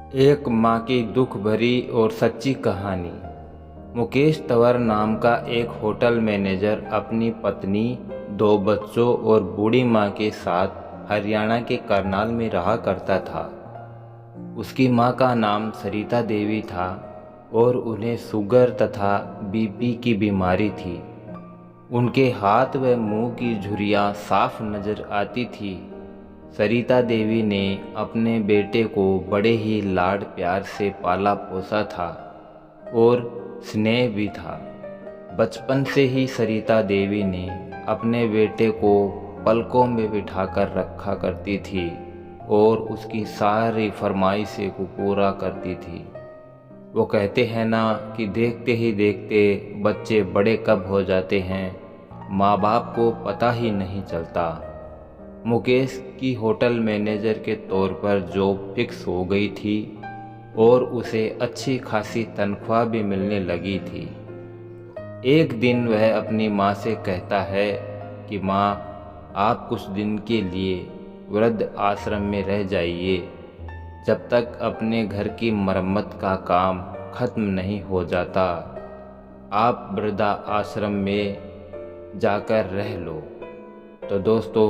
एक माँ की दुख भरी और सच्ची कहानी। मुकेश तंवर नाम का एक होटल मैनेजर अपनी पत्नी, 2 बच्चों और बूढ़ी माँ के साथ हरियाणा के करनाल में रहा करता था। उसकी माँ का नाम सरिता देवी था और उन्हें शुगर तथा बीपी की बीमारी थी। उनके हाथ व मुंह की झुर्रियाँ साफ नजर आती थी। सरिता देवी ने अपने बेटे को बड़े ही लाड प्यार से पाला पोसा था और स्नेह भी था। बचपन से ही सरिता देवी ने अपने बेटे को पलकों में बिठाकर रखा करती थी और उसकी सारी फरमाइशें को पूरा करती थी। वो कहते हैं ना कि देखते ही देखते बच्चे बड़े कब हो जाते हैं, माँ बाप को पता ही नहीं चलता। मुकेश की होटल मैनेजर के तौर पर जॉब फिक्स हो गई थी और उसे अच्छी खासी तनख्वाह भी मिलने लगी थी। एक दिन वह अपनी माँ से कहता है कि माँ, आप कुछ दिन के लिए वृद्ध आश्रम में रह जाइए जब तक अपने घर की मरम्मत का काम खत्म नहीं हो जाता। आप वृद्धा आश्रम में जाकर रह लो। तो दोस्तों,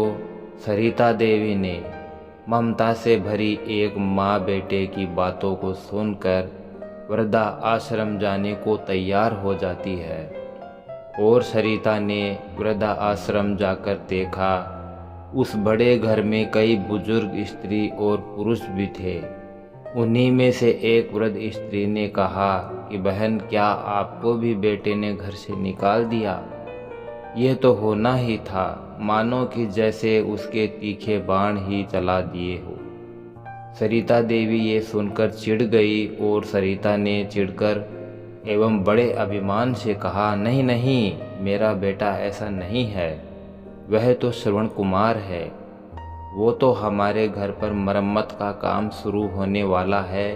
सरिता देवी ने ममता से भरी एक माँ बेटे की बातों को सुनकर वृद्धा आश्रम जाने को तैयार हो जाती है और सरिता ने वृद्धा आश्रम जाकर देखा। उस बड़े घर में कई बुजुर्ग स्त्री और पुरुष भी थे। उन्हीं में से एक वृद्ध स्त्री ने कहा कि बहन, क्या आपको भी बेटे ने घर से निकाल दिया? ये तो होना ही था, मानो कि जैसे उसके तीखे बाण ही चला दिए हो। सरिता देवी ये सुनकर चिढ़ गई और सरिता ने चिढ़कर एवं बड़े अभिमान से कहा, नहीं नहीं, मेरा बेटा ऐसा नहीं है। वह तो श्रवण कुमार है। वो तो हमारे घर पर मरम्मत का काम शुरू होने वाला है,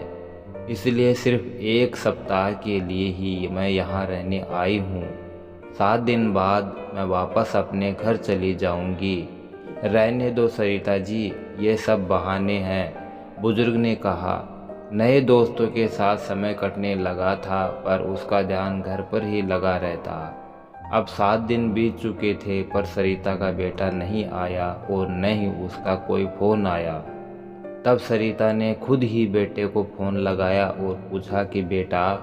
इसलिए सिर्फ 1 सप्ताह के लिए ही मैं यहाँ रहने आई हूँ। 7 दिन बाद मैं वापस अपने घर चली जाऊंगी। रहने दो सरिता जी, ये सब बहाने हैं। बुजुर्ग ने कहा। नए दोस्तों के साथ समय कटने लगा था पर उसका ध्यान घर पर ही लगा रहता। अब 7 दिन बीत चुके थे पर सरिता का बेटा नहीं आया और न ही उसका कोई फ़ोन आया। तब सरिता ने खुद ही बेटे को फ़ोन लगाया और पूछा कि बेटा,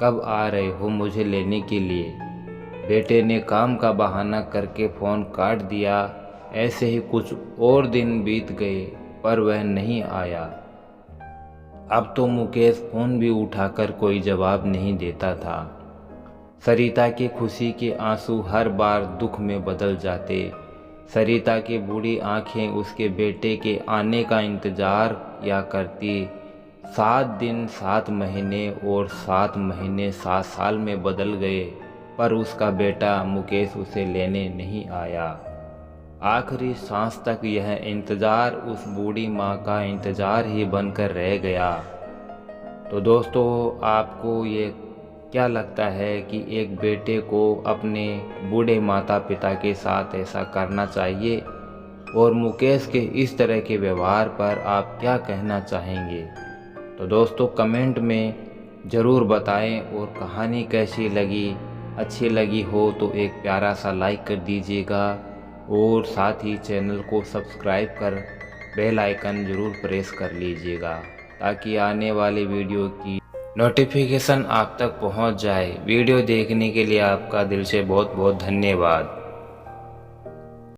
कब आ रहे हो मुझे लेने के लिए? बेटे ने काम का बहाना करके फ़ोन काट दिया। ऐसे ही कुछ और दिन बीत गए पर वह नहीं आया। अब तो मुकेश फ़ोन भी उठाकर कोई जवाब नहीं देता था। सरिता की खुशी के आंसू हर बार दुख में बदल जाते। सरिता की बूढ़ी आंखें उसके बेटे के आने का इंतज़ार या करती। 7 दिन 7 महीने और 7 महीने 7 साल में बदल गए पर उसका बेटा मुकेश उसे लेने नहीं आया। आखिरी सांस तक यह इंतज़ार उस बूढ़ी माँ का इंतज़ार ही बनकर रह गया। तो दोस्तों, आपको ये क्या लगता है कि एक बेटे को अपने बूढ़े माता पिता के साथ ऐसा करना चाहिए? और मुकेश के इस तरह के व्यवहार पर आप क्या कहना चाहेंगे? तो दोस्तों, कमेंट में ज़रूर बताएं और कहानी कैसी लगी। अच्छी लगी हो तो एक प्यारा सा लाइक कर दीजिएगा और साथ ही चैनल को सब्सक्राइब कर बेल आइकन ज़रूर प्रेस कर लीजिएगा ताकि आने वाली वीडियो की नोटिफिकेशन आप तक पहुंच जाए। वीडियो देखने के लिए आपका दिल से बहुत बहुत धन्यवाद।